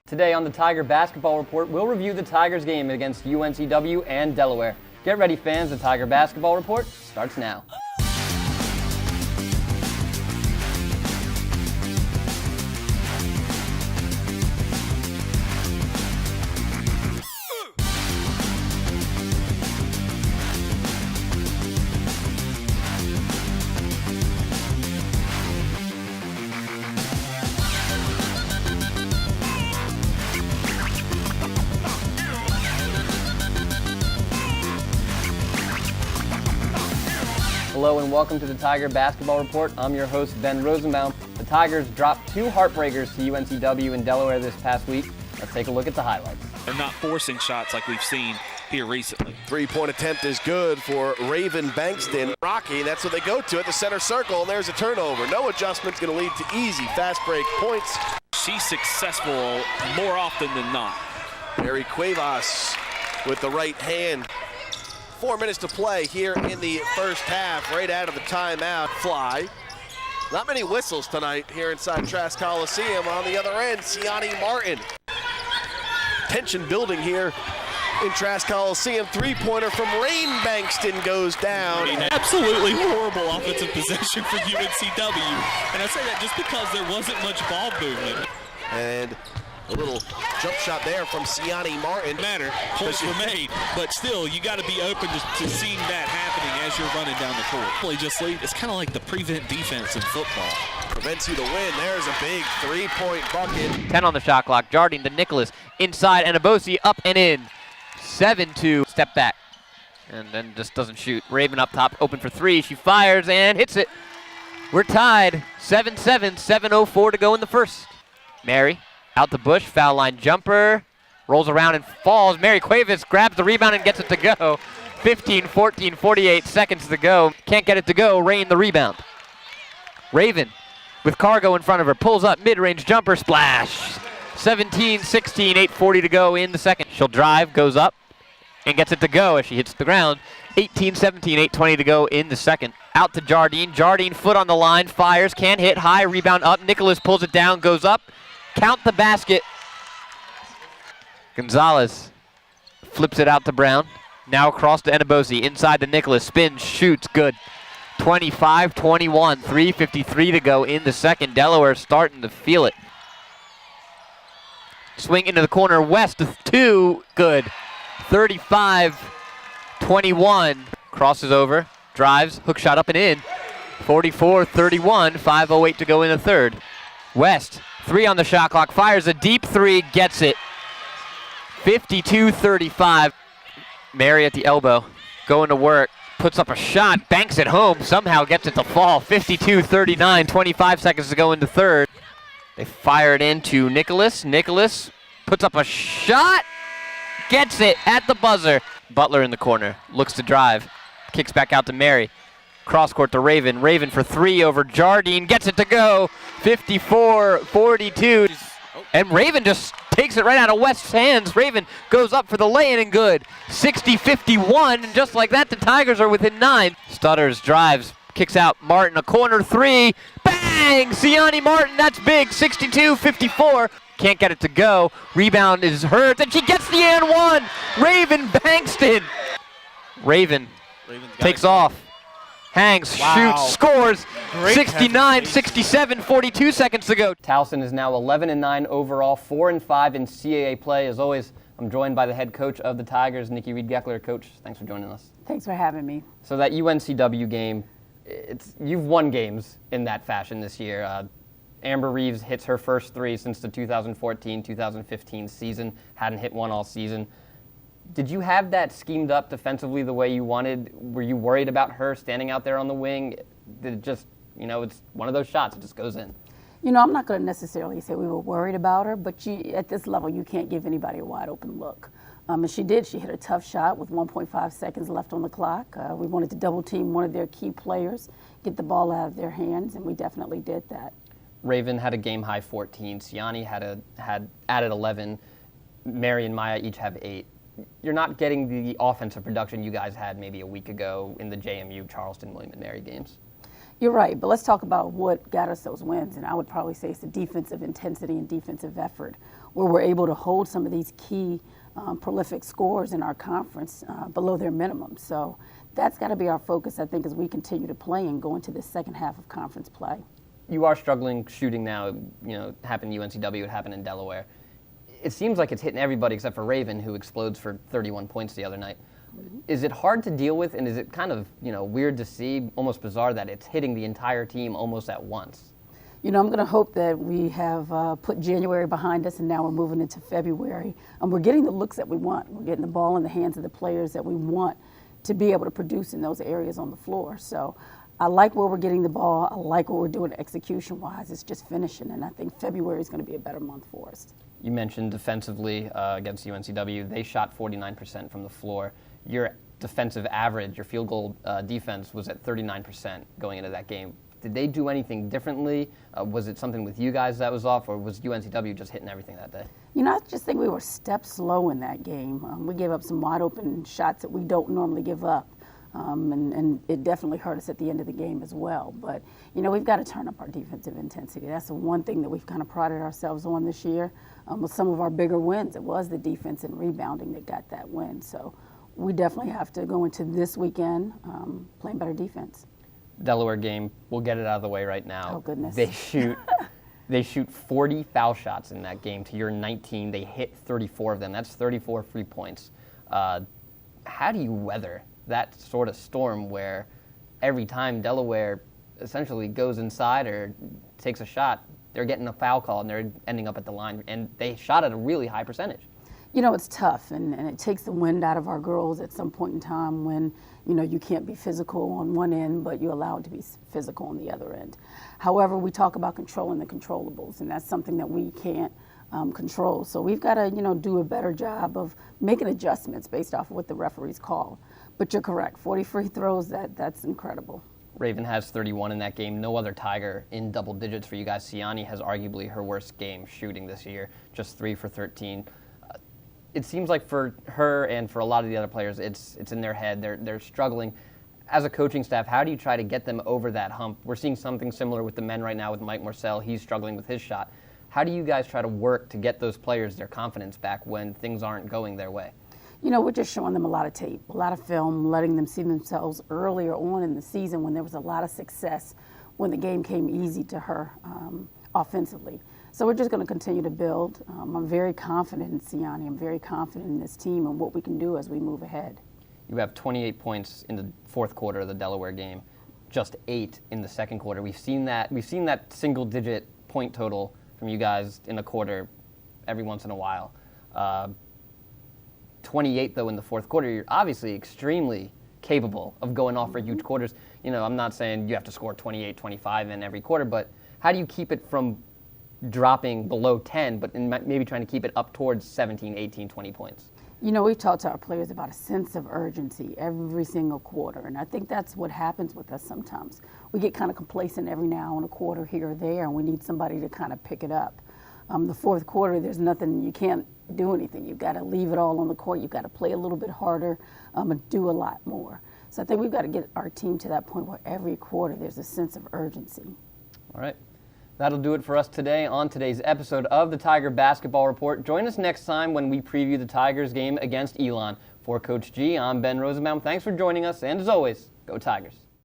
Today on the Tiger Basketball Report, we'll review the Tigers game against UNCW and Delaware. Get ready, fans. The Tiger Basketball Report starts now. Hello and welcome to the Tiger Basketball Report. I'm your host, Ben Rosenbaum. The Tigers dropped two heartbreakers to UNCW and Delaware this past week. Let's take a look at the highlights. They're not forcing shots like we've seen here recently. Three-point attempt is good for Raven Bankston. Rocky, that's what they go to at the center circle, and there's a turnover. No adjustment's going to lead to easy fast break points. She's successful more often than not. Mary Cuevas with the right hand. 4 minutes to play here in the first half, right out of the timeout. Fly. Not many whistles tonight here inside Trask Coliseum. On the other end, Siani Martin. Tension building here in Trask Coliseum. Three-pointer from Rain Bankston goes down. Absolutely horrible offensive possession for UNCW. And I say that just because there wasn't much ball movement. And a little jump shot there from Siani Martin. Points were made, but still, you got to be open to seeing that happening as you're running down the court. It's kind of like the prevent defense in football. Prevents you to win. There's a big three-point bucket. 10 on the shot clock. Jardine to Nicholas. Inside, and Anabosi up and in. 7-2. Step back. And then just doesn't shoot. Raven up top, open for three. She fires and hits it. We're tied. 7-7. 7:04 to go in the first. Mary. Out the bush, foul line jumper, rolls around and falls. Mary Cuevas grabs the rebound and gets it to go. 15-14, 48 seconds to go. Can't get it to go, Rain the rebound. Raven with Cargo in front of her, pulls up, mid-range jumper, splash. 17-16, 8:40 to go in the second. She'll drive, goes up, and gets it to go as she hits the ground. 18-17, 8:20 to go in the second. Out to Jardine. Jardine, foot on the line, fires, can't hit, high, rebound up. Nicholas pulls it down, goes up. Count the basket. Gonzalez flips it out to Brown. Now across to Anabosi. Inside to Nicholas. Spins, shoots, good. 25-21, 3:53 to go in the second. Delaware starting to feel it. Swing into the corner. West with two, good. 35-21. Crosses over, drives, hook shot up and in. 44-31, 5:08 to go in the third. West. Three on the shot clock, fires a deep three, gets it. 52-35. Mary at the elbow, going to work, puts up a shot, banks it home, somehow gets it to fall. 52-39, 25 seconds to go in the third. They fire it into Nicholas. Nicholas puts up a shot, gets it at the buzzer. Butler in the corner, looks to drive, kicks back out to Mary. Cross court to Raven. Raven for three over Jardine. Gets it to go. 54-42. And Raven just takes it right out of West's hands. Raven goes up for the lay-in and good. 60-51. And just like that, the Tigers are within 9. Stutters, drives, kicks out. Martin, a corner three. Bang! Siani Martin, that's big. 62-54. Can't get it to go. Rebound is hers. And she gets the and one. Raven Bankston. Raven takes off. Hangs, shoots, scores. 69, 67, 42 seconds to go. Towson is now 11-9 overall, 4-5 in CAA play. As always, I'm joined by the head coach of the Tigers, Niki Reid Geckeler. Coach, thanks for joining us. Thanks for having me. So that UNCW game, you've won games in that fashion this year. Amber Reeves hits her first three since the 2014-2015 season. Hadn't hit one all season. Did you have that schemed up defensively the way you wanted? Were you worried about her standing out there on the wing? Did it just, it's one of those shots, it just goes in? I'm not going to necessarily say we were worried about her, but at this level, you can't give anybody a wide open look. And she did. She hit a tough shot with 1.5 seconds left on the clock. We wanted to double team one of their key players, get the ball out of their hands, and we definitely did that. Raven had a game high 14. Siani had added 11. Mary and Maya each have 8. You're not getting the offensive production you guys had maybe a week ago in the JMU, Charleston, William & Mary games. You're right, but let's talk about what got us those wins, and I would probably say it's the defensive intensity and defensive effort. where we're able to hold some of these key prolific scores in our conference below their minimum. So that's got to be our focus, I think, as we continue to play and go into the second half of conference play. You are struggling shooting now. You know, it happened in UNCW, it happened in Delaware. It seems like it's hitting everybody except for Raven, who explodes for 31 points the other night. Is it hard to deal with, and is it kind of, you know, weird to see, almost bizarre, that it's hitting the entire team almost at once? You know, I'm going to hope that we have put January behind us and now we're moving into February. And we're getting the looks that we want. We're getting the ball in the hands of the players that we want to be able to produce in those areas on the floor. So I like where we're getting the ball. I like what we're doing execution-wise. It's just finishing, and I think February is going to be a better month for us. You mentioned defensively against UNCW. They shot 49% from the floor. Your defensive average, your field goal defense, was at 39% going into that game. Did they do anything differently? Was it something with you guys that was off, or was UNCW just hitting everything that day? You know, I just think we were steps slow in that game. We gave up some wide open shots that we don't normally give up. And it definitely hurt us at the end of the game as well. But, you know, we've got to turn up our defensive intensity. That's the one thing that we've kind of prided ourselves on this year. With some of our bigger wins, it was the defense and rebounding that got that win. So we definitely have to go into this weekend playing better defense. Delaware game, we'll get it out of the way right now. Oh, goodness. They shoot 40 foul shots in that game to your 19. They hit 34 of them. That's 34 free points. How do you weather that sort of storm where every time Delaware essentially goes inside or takes a shot, they're getting a foul call and they're ending up at the line, and they shot at a really high percentage? You know, it's tough, and it takes the wind out of our girls at some point in time when, you know, you can't be physical on one end, but you allow it to be physical on the other end. However, we talk about controlling the controllables, and that's something that we can't control. So we've got to, you know, do a better job of making adjustments based off of what the referees call. But you're correct, 40 free throws, that's incredible. Raven has 31 in that game. No other Tiger in double digits for you guys. Siani has arguably her worst game shooting this year, just 3 for 13. It seems like for her and for a lot of the other players, it's in their head. They're struggling. As a coaching staff, how do you try to get them over that hump? We're seeing something similar with the men right now with Mike Marcel. He's struggling with his shot. How do you guys try to work to get those players their confidence back when things aren't going their way? You know, we're just showing them a lot of tape, a lot of film, letting them see themselves earlier on in the season when there was a lot of success, when the game came easy to her offensively. So we're just going to continue to build. I'm very confident in Siani. I'm very confident in this team and what we can do as we move ahead. You have 28 points in the fourth quarter of the Delaware game, just 8 in the second quarter. We've seen that single-digit point total from you guys in a quarter every once in a while. 28, though, in the fourth quarter. You're obviously extremely capable of going off for huge quarters. You know, I'm not saying you have to score 28, 25 in every quarter, but how do you keep it from dropping below 10, but maybe trying to keep it up towards 17, 18, 20 points? You know, we've talked to our players about a sense of urgency every single quarter, and I think that's what happens with us sometimes. We get kind of complacent every now and a quarter here or there, and we need somebody to kind of pick it up. The fourth quarter, there's nothing, you can't do anything. You've got to leave it all on the court. You've got to play a little bit harder and do a lot more. So I think we've got to get our team to that point where every quarter there's a sense of urgency. All right. That'll do it for us today on today's episode of the Tiger Basketball Report. Join us next time when we preview the Tigers game against Elon. For Coach G, I'm Ben Rosenbaum. Thanks for joining us, and as always, go Tigers.